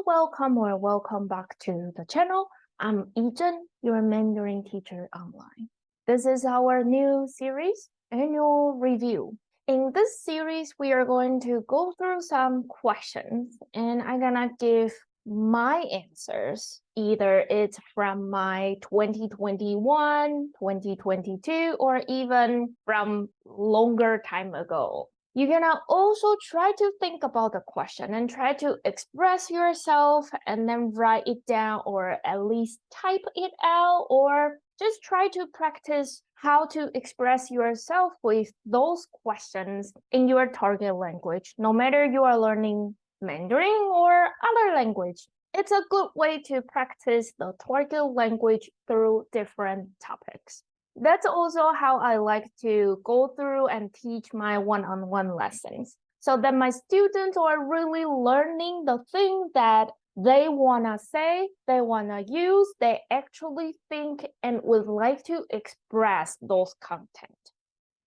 Welcome back to the channel. I'm Yi-Cheng, your Mandarin teacher online. This is our new series, Annual Review. In this series, we are going to go through some questions and I'm gonna give my answers. Either it's from my 2021, 2022, or even from longer time ago. You're gonna also try to think about the question and try to express yourself and then write it down or at least type it out or just try to practice how to express yourself with those questions in your target language, no matter you are learning Mandarin or other language. It's a good way to practice the target language through different topics. That's also how I like to go through and teach my one-on-one lessons, so that my students are really learning the thing that they want to say, they want to use, they actually think and would like to express those content.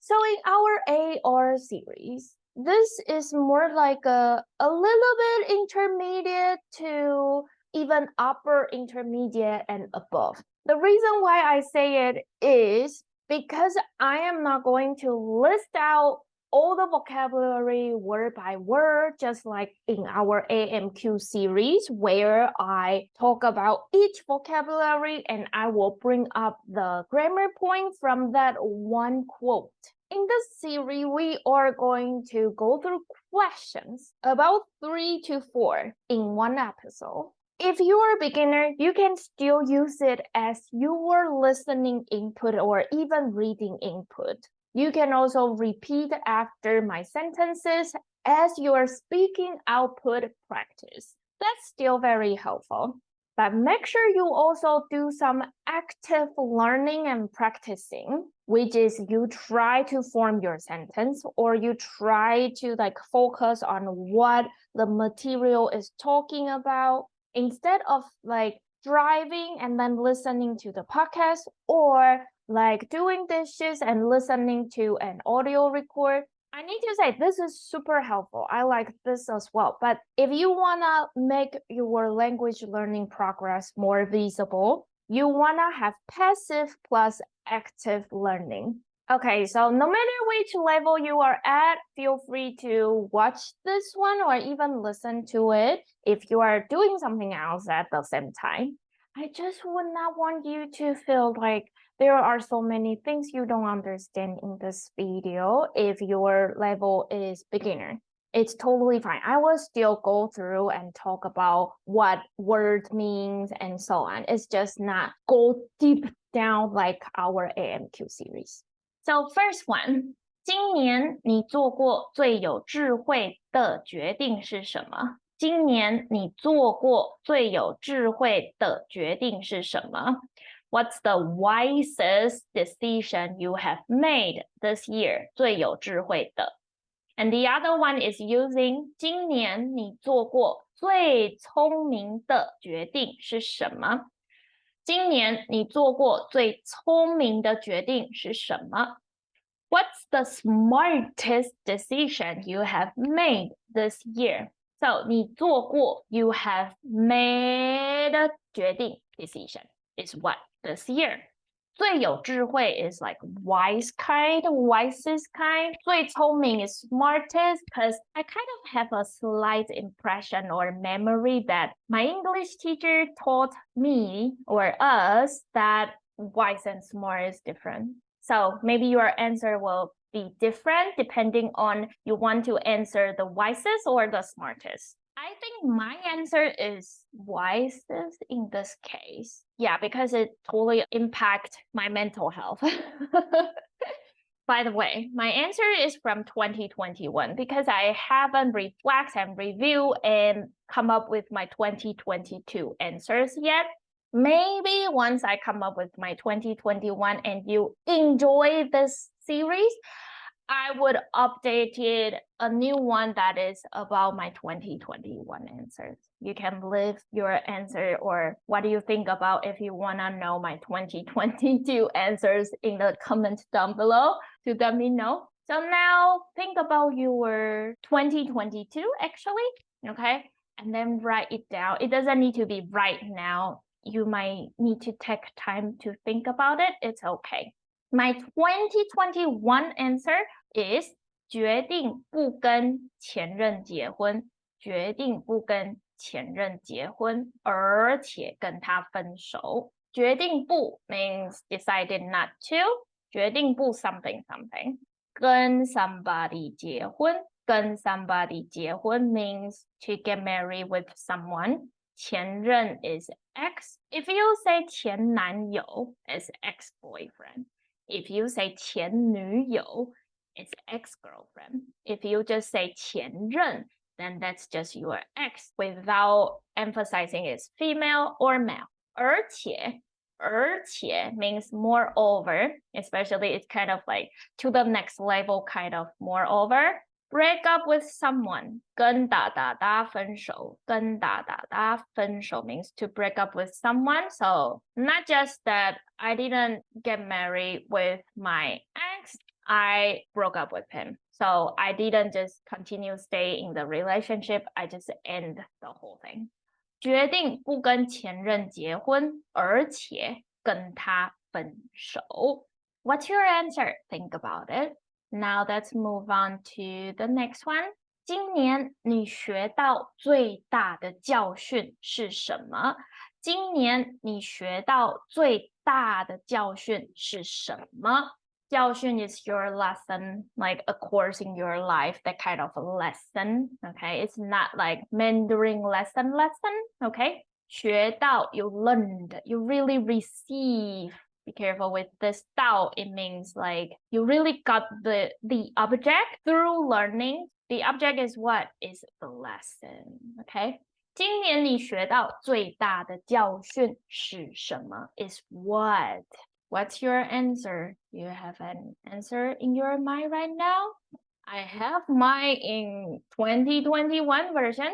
So in our AR series, this is more like a little bit intermediate to even upper intermediate and above. The reason why I say it is because I am not going to list out all the vocabulary word by word, just like in our AMQ series, where I talk about each vocabulary and I will bring up the grammar point from that one quote. In this series, we are going to go through questions, about 3 to 4 in one episode. If you are a beginner, you can still use it as your listening input or even reading input. You can also repeat after my sentences as your speaking output practice. That's still very helpful. But make sure you also do some active learning and practicing, which is you try to form your sentence or you try to focus on what the material is talking about, instead of driving and then listening to the podcast or doing dishes and listening to an audio record. I need to say this is super helpful. I like this as well. But if you want to make your language learning progress more visible, you want to have passive plus active learning. Okay, so no matter which level you are at, feel free to watch this one or even listen to it if you are doing something else at the same time. I just would not want you to feel like there are so many things you don't understand in this video if your level is beginner. It's totally fine. I will still go through and talk about what word means and so on. It's just not go deep down like our AMQ series. So first one, 今年你做过最有智慧的决定是什么？今年你做过最有智慧的决定是什么？ What's the wisest decision you have made this year? 最有智慧的。And the other one is using 今年你做过最聪明的决定是什么？今年你做过最聪明的决定是什么？ What's the smartest decision you have made this year? So 你做过 you have made 决定 decision is what this year. 最有智慧 is like wise kind, wisest kind. 最聪明 is smartest because I kind of have a slight impression or memory that my English teacher taught me or us that wise and smart is different. So maybe your answer will be different depending on you want to answer the wisest or the smartest. I think my answer is wisest in this case. Yeah, because it totally impacts my mental health. By the way, my answer is from 2021 because I haven't reflected and reviewed and come up with my 2022 answers yet. Maybe once I come up with my 2021 and you enjoy this series, I would update it a new one that is about my 2021 answers. You can leave your answer or what do you think about if you want to know my 2022 answers in the comments down below to let me know. So now think about your 2022 actually, okay? and then write it down. It doesn't need to be right now. You might need to take time to think about it. It's okay. My 2021 answer is 决定不跟前任结婚，决定不跟前任结婚，而且跟他分手。决定不 means decided not to. 决定不 something something. 跟 somebody 结婚，跟 somebody 结婚 means to get married with someone. 前任 is ex. If you say 前男友 is ex-boyfriend. If you say 前女友 it's ex-girlfriend. If you just say 前任 then that's just your ex without emphasizing it's female or male. 而且means moreover, especially it's kind of like to the next level kind of moreover. Break up with someone. 跟打分手，跟打分手 means to break up with someone. So not just that I didn't get married with my ex, I broke up with him. So I didn't just continue stay in the relationship, I just end the whole thing. 决定不跟前任结婚，而且跟他分手。What's your answer? Think about it. Now let's move on to the next one. 今年你学到最大的教训是什么？今年你学到最大的教训是什么？教训 is your lesson, like a course in your life, that kind of a lesson, okay? It's not like Mandarin lesson, okay? 学到 you learned, you really receive. Be careful with this 到, it means like you really got the object through learning. The object is what? Is the lesson, okay? 今年你学到最大的教训是什么? Is what? What's your answer? Do you have an answer in your mind right now? I have mine in 2021 version,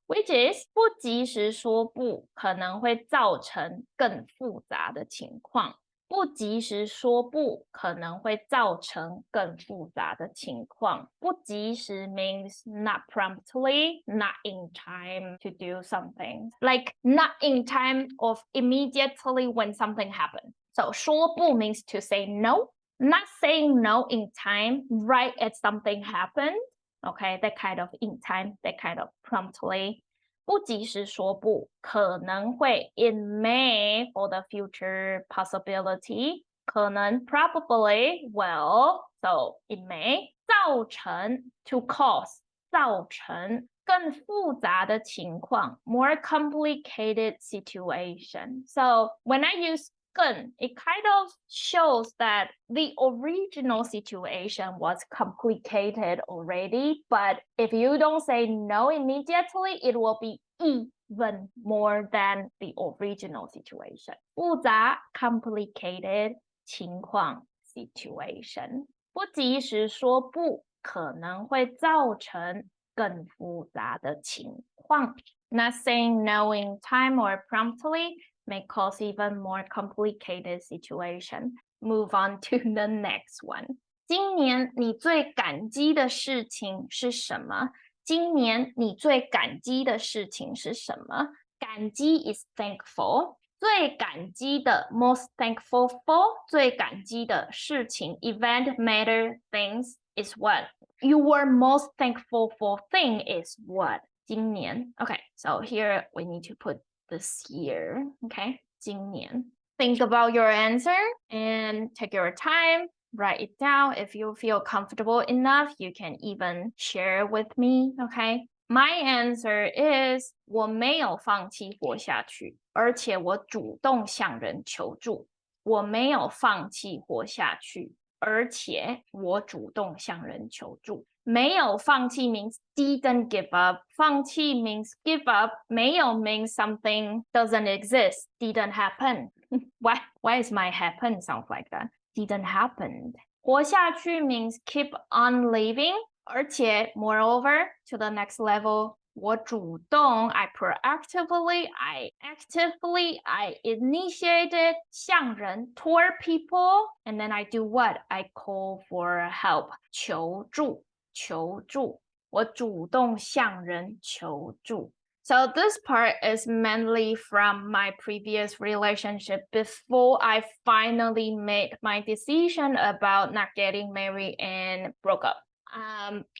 which is 不及时说不可能会造成更复杂的情况。不及时说不可能会造成更复杂的情况。不及时 means not promptly, not in time to do something. Like not in time of immediately when something happens. So 说不 means to say no. Not saying no in time right as something happened. Okay, that kind of in time, that kind of promptly. 不及时说不可能会 it may for the future possibility 可能 probably will so it may 造成 to cause 造成更复杂的情况 more complicated situation. So when I use 更 it kind of shows that the original situation was complicated already, but if you don't say no immediately, it will be even more than the original situation. 复杂 complicated 情况 situation. 不及时说不可能会造成更复杂的情况. Not saying no in time or promptly may cause even more complicated situation. Move on to the next one. 今年你最感激的事情是什么？今年你最感激的事情是什么？感激 is thankful. 最感激的 most thankful for 最感激的事情 event, matter, things is what? Your most thankful for thing is what? 今年. Okay, so here we need to put this year, okay? 今年. Think about your answer and take your time. Write it down. If you feel comfortable enough, you can even share with me, okay? My answer is 我没有放弃活下去，而且我主动向人求助。我没有放弃活下去，而且我主动向人求助。没有放弃 means didn't give up. 放弃 means give up. 没有 means something doesn't exist, didn't happen. Why is my happen sounds like that? Didn't happen. 活下去 means keep on living. 而且 moreover, to the next level, 我主动 I proactively, I actively, I initiated 向人 toward people, and then I do what? I call for help 求助我主动向人求助。So this part is mainly from my previous relationship before I finally made my decision about not getting married and broke up.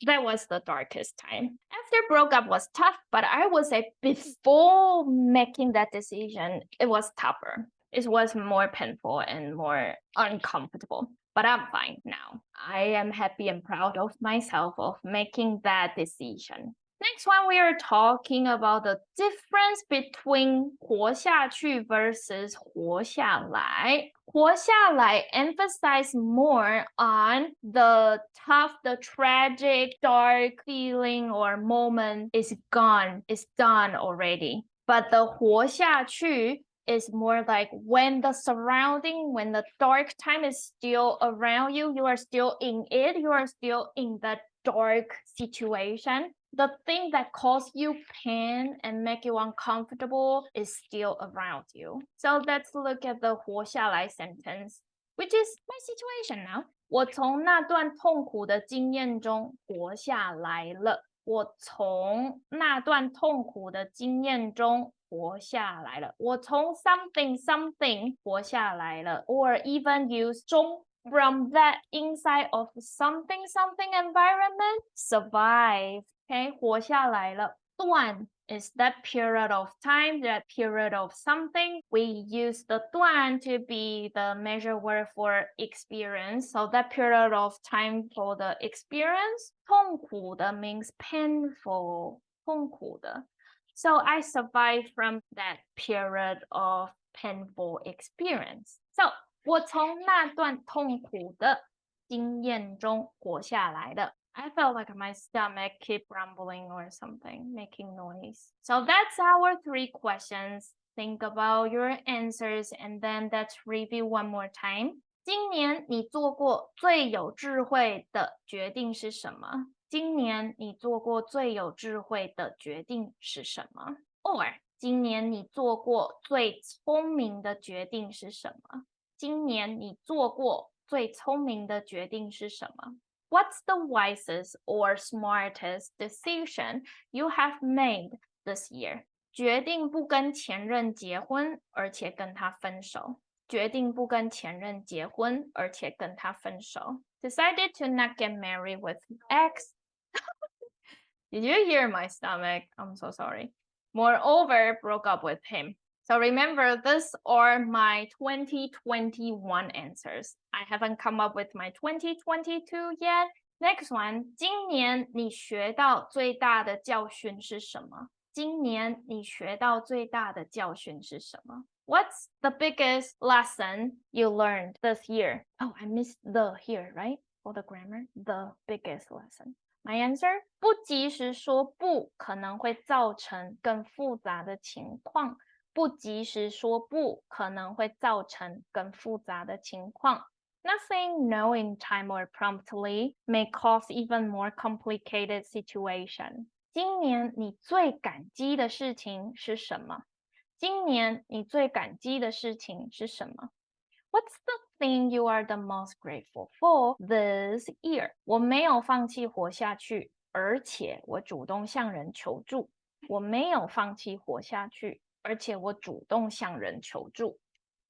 That was the darkest time. After broke up was tough, but I would say before making that decision, it was tougher. It was more painful and more uncomfortable. But I'm fine now. I am happy and proud of myself of making that decision. Next one, we are talking about the difference between 活下去 versus 活下来。活下来 emphasize more on the tough, the tragic, dark feeling or moment is gone, is done already. But the 活下去 is more like when the surrounding, when the dark time is still around you, you are still in it, you are still in that dark situation. The thing that causes you pain and make you uncomfortable is still around you. So let's look at the 活下来 sentence, which is my situation now. 我从那段痛苦的经验中活下来了。我从那段痛苦的经验中活下来了。我从 something 活下来了。Or even use 中 from that inside of something environment, survive. Okay, 活下来了。段 is that period of time, that period of something. We use the 段 to be the measure word for experience. So that period of time for the experience. 痛苦的 means painful. 痛苦的。So I survived from that period of painful experience. So 我从那段痛苦的经验中活下来了。I felt like my stomach keep rumbling or something, making noise. So that's our 3 questions. Think about your answers and then let's review one more time. 今年你做过最有智慧的决定是什么？今年你做过最有智慧的决定是什么？ Or 今年你做过最聪明的决定是什么？今年你做过最聪明的决定是什么？ What's the wisest or smartest decision you have made this year? 决定不跟前任结婚，而且跟他分手。决定不跟前任结婚，而且跟他分手。Decided to not get married with ex. Did you hear my stomach? I'm so sorry. Moreover, broke up with him. So remember, these are my 2021 answers. I haven't come up with my 2022 yet. Next one, 今年你学到最大的教训是什么？今年你学到最大的教训是什么？ What's the biggest lesson you learned this year? Oh, I missed the here, right? For the grammar, the biggest lesson. My answer, 不及时说不可能会造成更复杂的情况。不及时说不可能会造成更复杂的情况。Not saying no in time or promptly may cause even more complicated situation. 今年你最感激的事情是什么？今年你最感激的事情是什么？ What's the thing you are the most grateful for this year? 我没有放弃活下去，而且我主动向人求助。我没有放弃活下去，而且我主动向人求助。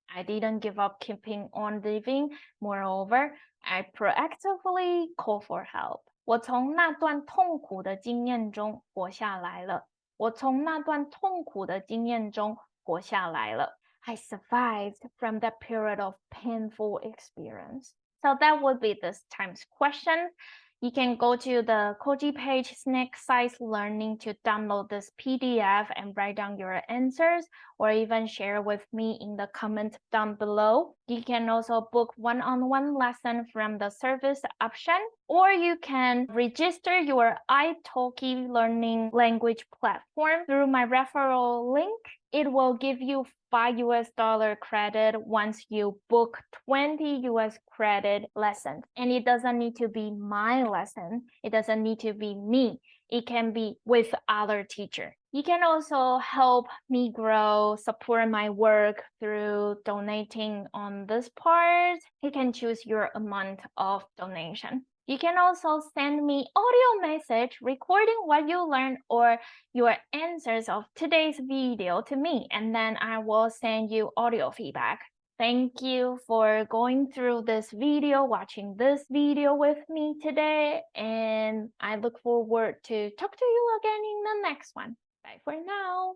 I didn't give up keeping on living. Moreover, I proactively call for help. 我从那段痛苦的经验中活下来了。我从那段痛苦的经验中活下来了。I survived from that period of painful experience. So that would be this time's question. You can go to the Koji page Snack Size Learning to download this PDF and write down your answers, or even share with me in the comment down below. You can also book one-on-one lesson from the service option, or you can register your italki learning language platform through my referral link. It will give you $5 credit once you book 20 US credit lessons. And it doesn't need to be my lesson. It doesn't need to be me. It can be with other teacher. You can also help me grow, support my work through donating on this part. You can choose your amount of donation. You can also send me audio message recording what you learned or your answers of today's video to me, and then I will send you audio feedback. Thank you for going through this video, watching this video with me today, and I look forward to talk to you again in the next one. Bye for now.